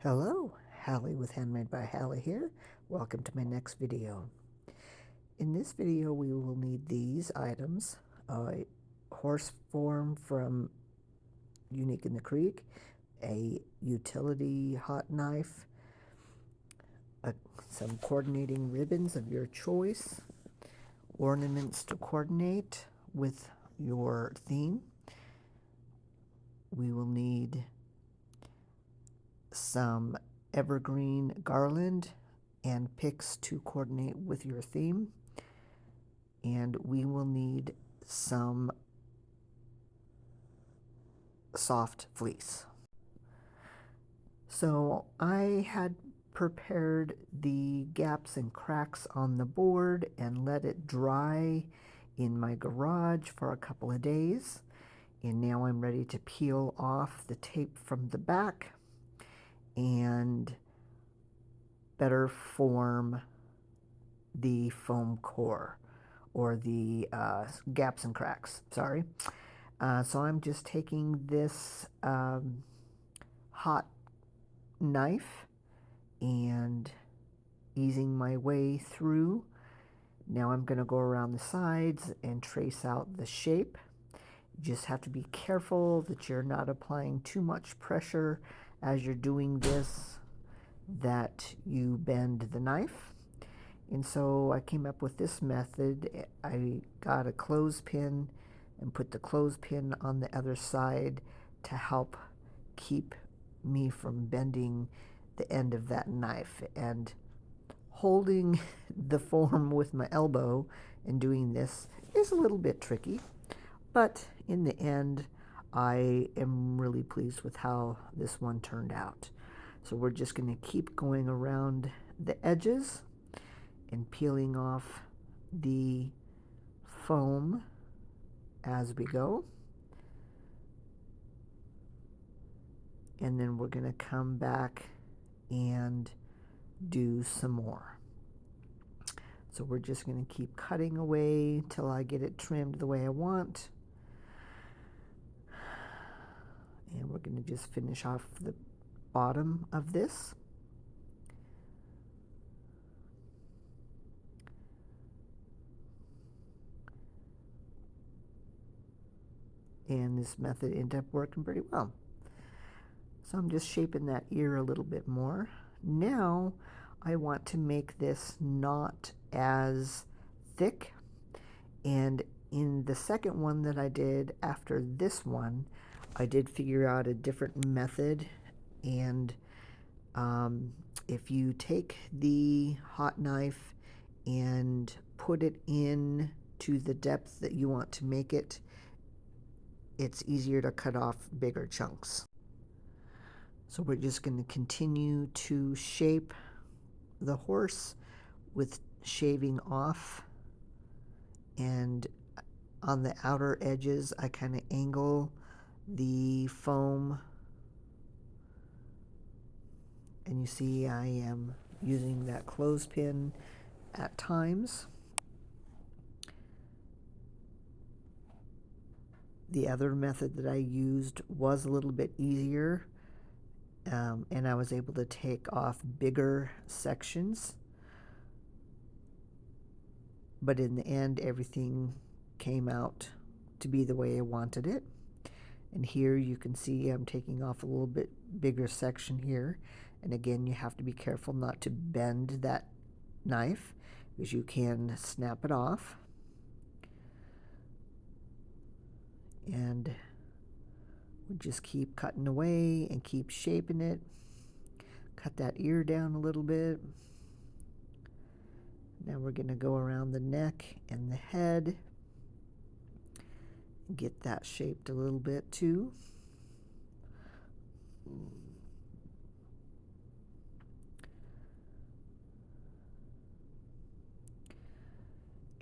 Hello, Hallie with Handmade by Hallie here. Welcome to my next video. In this video we will need these items: a horse form from Unique in the Creek, a utility hot knife, some coordinating ribbons of your choice, ornaments to coordinate with your theme. We will need some evergreen garland and picks to coordinate with your theme. And we will need some soft fleece. So I had prepared the gaps and cracks on the board and let it dry in my garage for a couple of days. And now I'm ready to peel off the tape from the back and better form the foam core, or the gaps and cracks, sorry. So I'm just taking this hot knife and easing my way through. Now I'm going to go around the sides and trace out the shape. You just have to be careful that you're not applying too much pressure as you're doing this, that you bend the knife. And so I came up with this method. I got a clothespin and put the clothespin on the other side to help keep me from bending the end of that knife. And holding the form with my elbow and doing this is a little bit tricky, but in the end I am really pleased with how this one turned out. So we're just going to keep going around the edges and peeling off the foam as we go. And then we're going to come back and do some more. So we're just going to keep cutting away till I get it trimmed the way I want. And we're going to just finish off the bottom of this. And this method ended up working pretty well. So I'm just shaping that ear a little bit more. Now I want to make this not as thick. And in the second one that I did after this one, I did figure out a different method. And if you take the hot knife and put it in to the depth that you want to make it, it's easier to cut off bigger chunks. So we're just going to continue to shape the horse with shaving off, and on the outer edges I kind of angle the foam, and you see I am using that clothespin at times. The other method that I used was a little bit easier, and I was able to take off bigger sections. But in the end, everything came out to be the way I wanted it. And here you can see I'm taking off a little bit bigger section here. And again, you have to be careful not to bend that knife, because you can snap it off. And we just keep cutting away and keep shaping it. Cut that ear down a little bit. Now we're going to go around the neck and the head. Get that shaped a little bit too.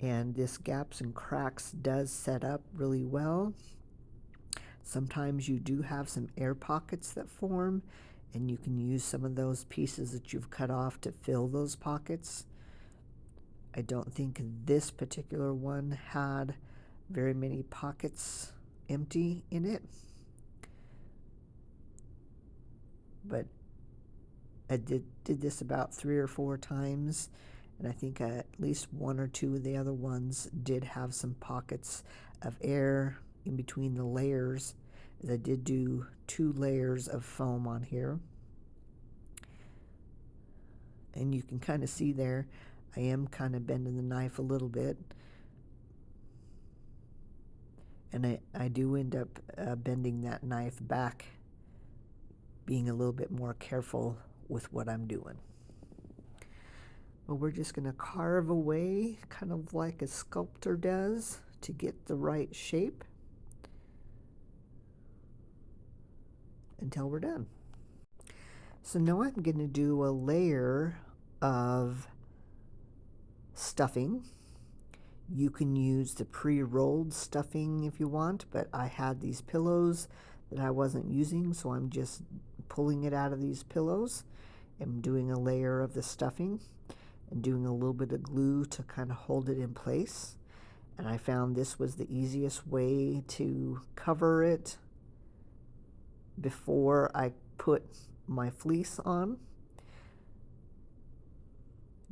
And this gaps and cracks does set up really well. Sometimes you do have some air pockets that form, and you can use some of those pieces that you've cut off to fill those pockets. I don't think this particular one had very many pockets empty in it, but I did this about 3 or 4 times, and I think at least 1 or 2 of the other ones did have some pockets of air in between the layers, as I did do 2 layers of foam on here. And you can kind of see there, I am kind of bending the knife a little bit. And I do end up bending that knife back, being a little bit more careful with what I'm doing. But we're just going to carve away, kind of like a sculptor does, to get the right shape until we're done. So now I'm going to do a layer of stuffing. You can use the pre-rolled stuffing if you want, but I had these pillows that I wasn't using, so I'm just pulling it out of these pillows and doing a layer of the stuffing and doing a little bit of glue to kind of hold it in place. And I found this was the easiest way to cover it before I put my fleece on.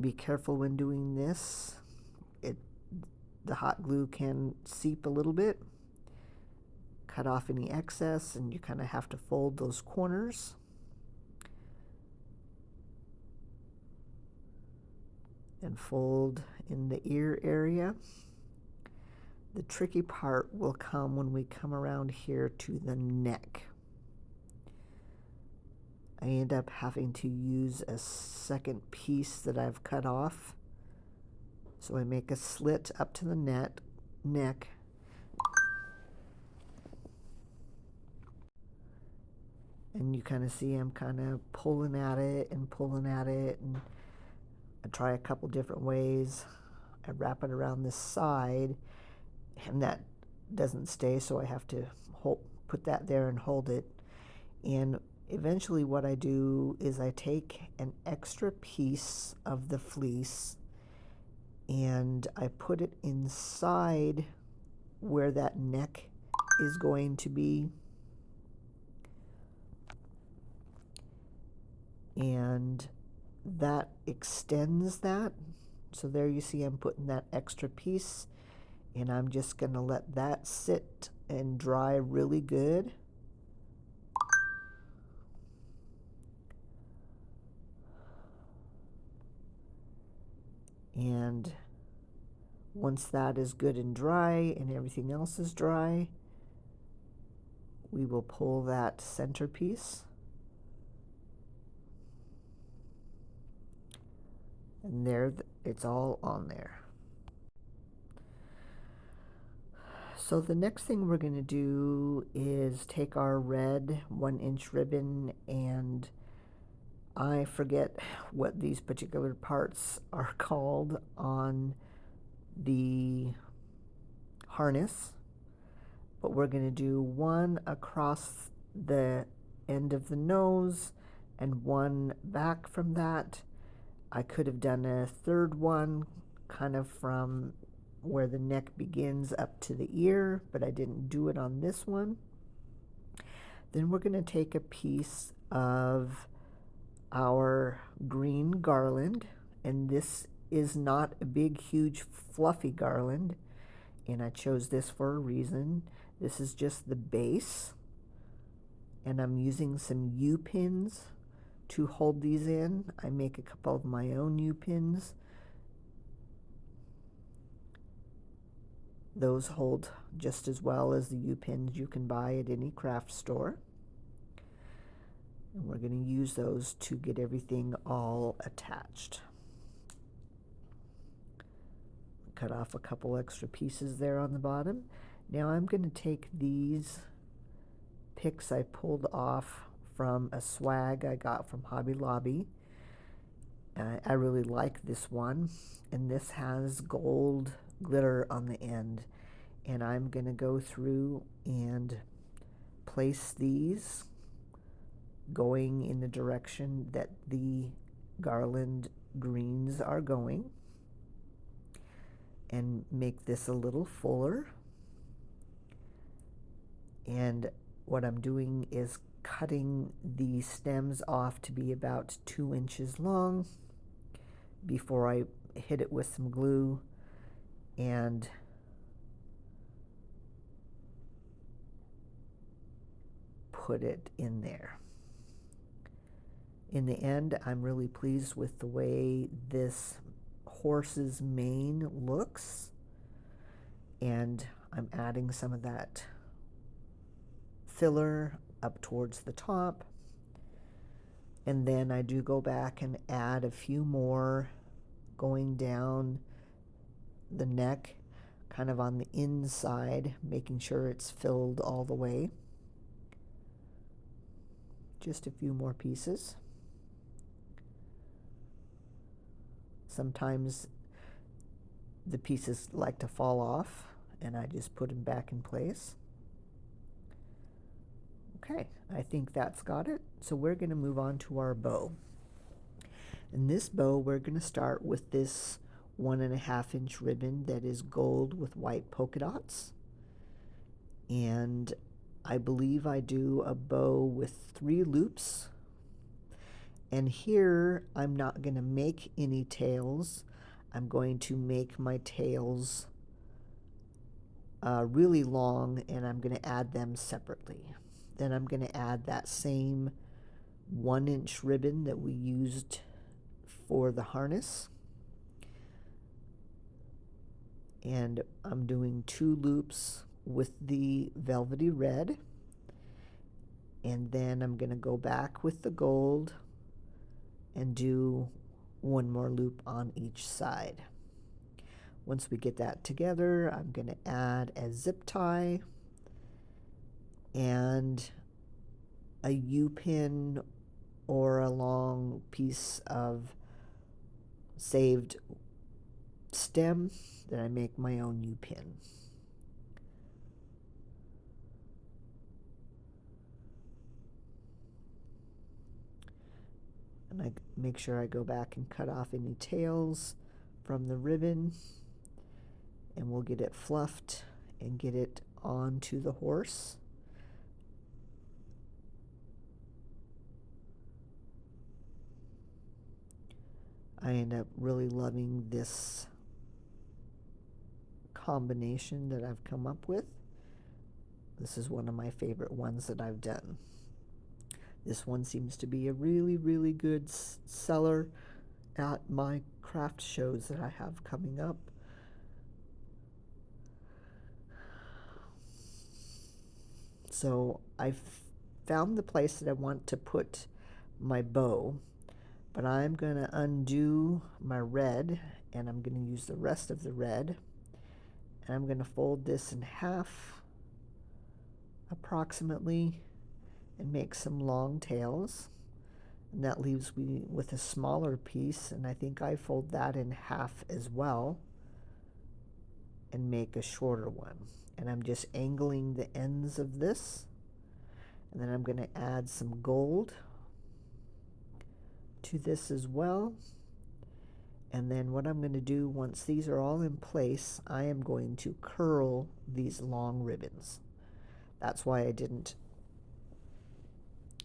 Be careful when doing this. The hot glue can seep a little bit. Cut off any excess, and you kind of have to fold those corners. And fold in the ear area. The tricky part will come when we come around here to the neck. I end up having to use a second piece that I've cut off. So I make a slit up to the neck. And you kind of see I'm kind of pulling at it, and I try a couple different ways. I wrap it around this side, and that doesn't stay, so I have to put that there and hold it. And eventually what I do is I take an extra piece of the fleece and I put it inside where that neck is going to be. And that extends that. So there you see I'm putting that extra piece, and I'm just going to let that sit and dry really good. And once that is good and dry and everything else is dry, we will pull that centerpiece. And there, it's all on there. So the next thing we're going to do is take our red 1-inch ribbon, and I forget what these particular parts are called on the harness, but we're going to do one across the end of the nose and one back from that. I could have done a third one kind of from where the neck begins up to the ear, but I didn't do it on this one. Then we're going to take a piece of our green garland, and this is not a big, huge, fluffy garland, and I chose this for a reason. This is just the base, and I'm using some U-pins to hold these in. I make a couple of my own U-pins. Those hold just as well as the U-pins you can buy at any craft store. And we're going to use those to get everything all attached. Cut off a couple extra pieces there on the bottom. Now I'm going to take these picks I pulled off from a swag I got from Hobby Lobby. I really like this one, and this has gold glitter on the end, and I'm going to go through and place these going in the direction that the garland greens are going, and make this a little fuller. And what I'm doing is cutting the stems off to be about 2 inches long before I hit it with some glue and put it in there. In the end, I'm really pleased with the way this horse's mane looks, and I'm adding some of that filler up towards the top, and then I do go back and add a few more going down the neck, kind of on the inside, making sure it's filled all the way. Just a few more pieces. Sometimes the pieces like to fall off, and I just put them back in place. Okay, I think that's got it. So we're going to move on to our bow. In this bow, we're going to start with this 1.5 inch ribbon that is gold with white polka dots. And I believe I do a bow with 3 loops. And here, I'm not going to make any tails. I'm going to make my tails really long, and I'm going to add them separately. Then I'm going to add that same 1 inch ribbon that we used for the harness. And I'm doing 2 loops with the velvety red. And then I'm going to go back with the gold and do 1 more loop on each side. Once we get that together, I'm going to add a zip tie and a U-pin or a long piece of saved stem that I make my own U-pin. And I make sure I go back and cut off any tails from the ribbon, and we'll get it fluffed and get it onto the horse. I end up really loving this combination that I've come up with. This is one of my favorite ones that I've done. This one seems to be a really, really good seller at my craft shows that I have coming up. So I've found the place that I want to put my bow, but I'm going to undo my red, and I'm going to use the rest of the red, and I'm going to fold this in half approximately and make some long tails, and that leaves me with a smaller piece, and I think I fold that in half as well and make a shorter one. And I'm just angling the ends of this, and then I'm going to add some gold to this as well. And then what I'm going to do, once these are all in place, I am going to curl these long ribbons. That's why I didn't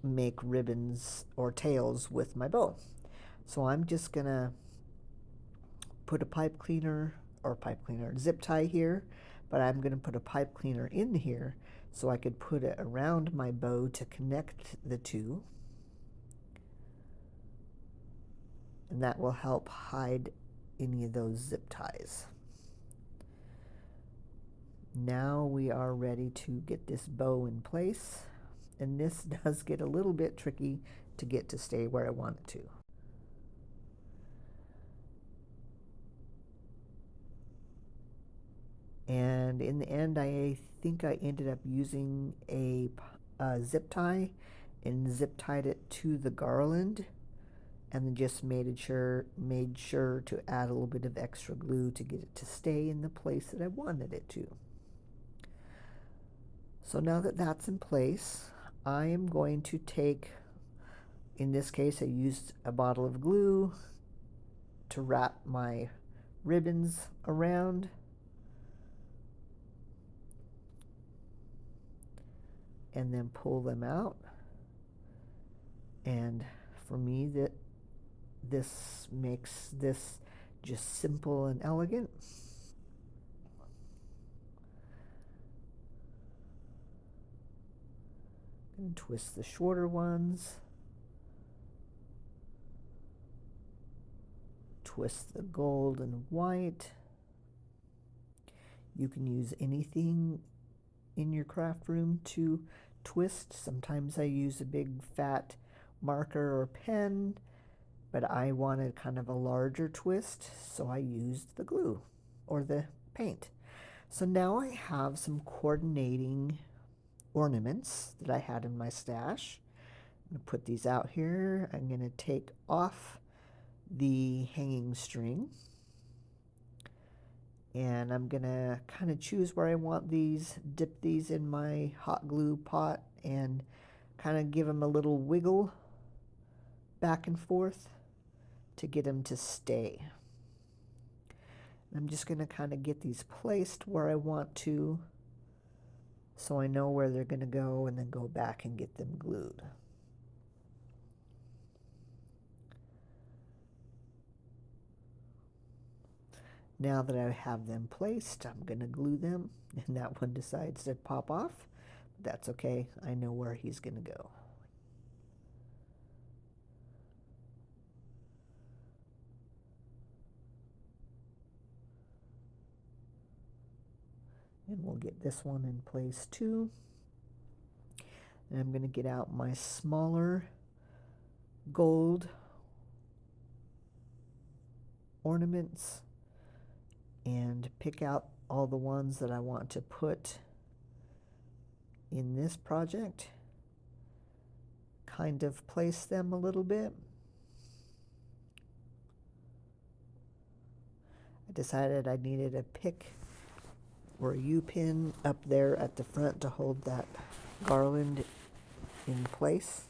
make ribbons or tails with my bow. So I'm just going to put a zip tie here, but I'm going to put a pipe cleaner in here so I could put it around my bow to connect the two. And that will help hide any of those zip ties. Now we are ready to get this bow in place, and this does get a little bit tricky to get to stay where I want it to. And in the end, I think I ended up using a zip tie and zip tied it to the garland, and then just made sure to add a little bit of extra glue to get it to stay in the place that I wanted it to. So now that that's in place, I am going to take, in this case I used a bottle of glue to wrap my ribbons around. And then pull them out. And for me, this makes this just simple and elegant. And twist the shorter ones. Twist the gold and white. You can use anything in your craft room to twist. Sometimes I use a big fat marker or pen, but I wanted kind of a larger twist, so I used the glue or the paint. So now I have some coordinating ornaments that I had in my stash. I'm going to put these out here. I'm going to take off the hanging string, and I'm going to kind of choose where I want these, dip these in my hot glue pot and kind of give them a little wiggle back and forth to get them to stay. I'm just going to kind of get these placed where I want to, so I know where they're going to go, and then go back and get them glued. Now that I have them placed, I'm going to glue them, and that one decides to pop off. That's okay. I know where he's going to go. And we'll get this one in place too. And I'm going to get out my smaller gold ornaments and pick out all the ones that I want to put in this project. Kind of place them a little bit. I decided I needed a pick or a U-pin up there at the front to hold that garland in place,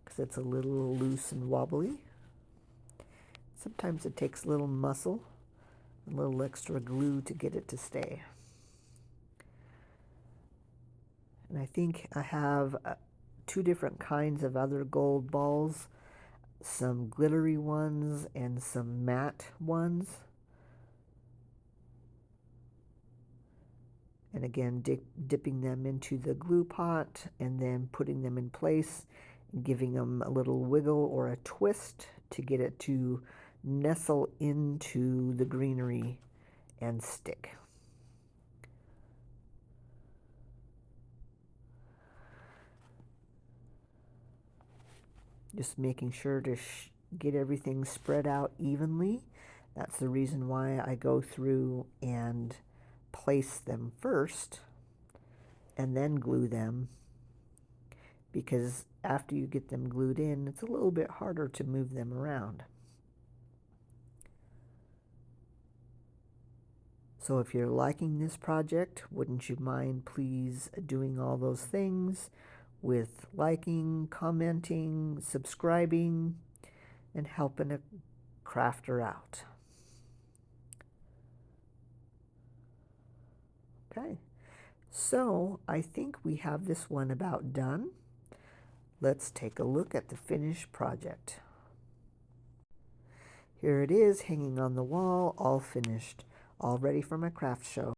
because it's a little loose and wobbly. Sometimes it takes a little muscle, a little extra glue to get it to stay. And I think I have two different kinds of other gold balls, some glittery ones and some matte ones. And again, dipping them into the glue pot and then putting them in place and giving them a little wiggle or a twist to get it to nestle into the greenery and stick. Just making sure to get everything spread out evenly. That's the reason why I go through and place them first and then glue them, because after you get them glued in, it's a little bit harder to move them around. So if you're liking this project, wouldn't you mind please doing all those things with liking, commenting, subscribing, and helping a crafter out. Okay, so I think we have this one about done. Let's take a look at the finished project. Here it is, hanging on the wall, all finished, all ready for my craft show.